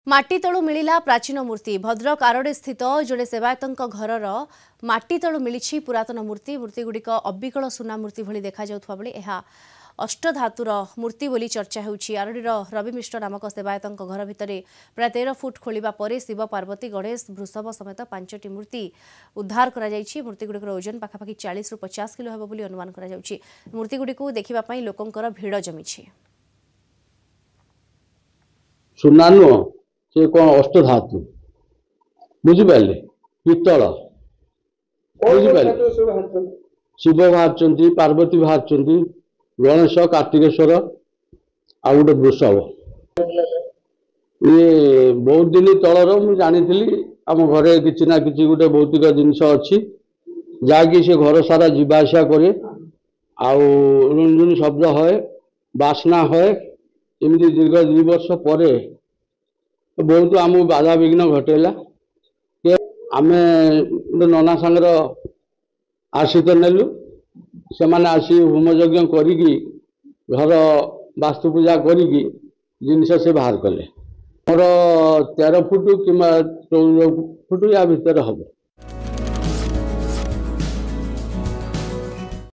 माटी तलु मिलिला प्राचीन मूर्ति भद्रक आरडे स्थित जड़े सेवायतों घरर माटी तलु मिली पुरातन मूर्ति मूर्तिगुड़िक अबिकल सुना मूर्ति भली देखा जाउथबा बेले एहा अष्टधातुर मूर्ति बोली चर्चा होउछि। आरडीर रवि मिश्र नामक सेवायतों घर भितर प्राय 13 फुट खोलिबा परे शिव पार्वती गणेश वृषभ समेत 5टी मूर्ति उद्धार करा जायछि। मूर्तिगुड़िकर ओजन पाखापाखि 40 रु 50 किलो हेबो बोली अनुमान करा जाउछि। मूर्तिगुड़िक देखिबा पई लोकंकर भिड़ जमिछि। सुनानु से कौन अष्टधातु बुझिपारे पितल बुझिपारे शिव बाहर पार्वती बाहर गणेश कार्तिकेश्वर आ गोटे वृषभ ये बहुत दिन तलर मुझे जानी आम घरे किसी ना कि गोटे भौतिक जिनस अच्छी जहाँकि से घर सारा जावासा करे आुन शब्द है बास्ना है एमती दीर्घ 2 वर्ष पर बहुत आम बाधा विघ्न घटेला आम नना सांगर आशित नेलु से मैंने आसी होम यज्ञ करी घर वास्तु पूजा करी जिनस से बाहर कले मोर 13 फुट कि 14 फुट या भितर हम।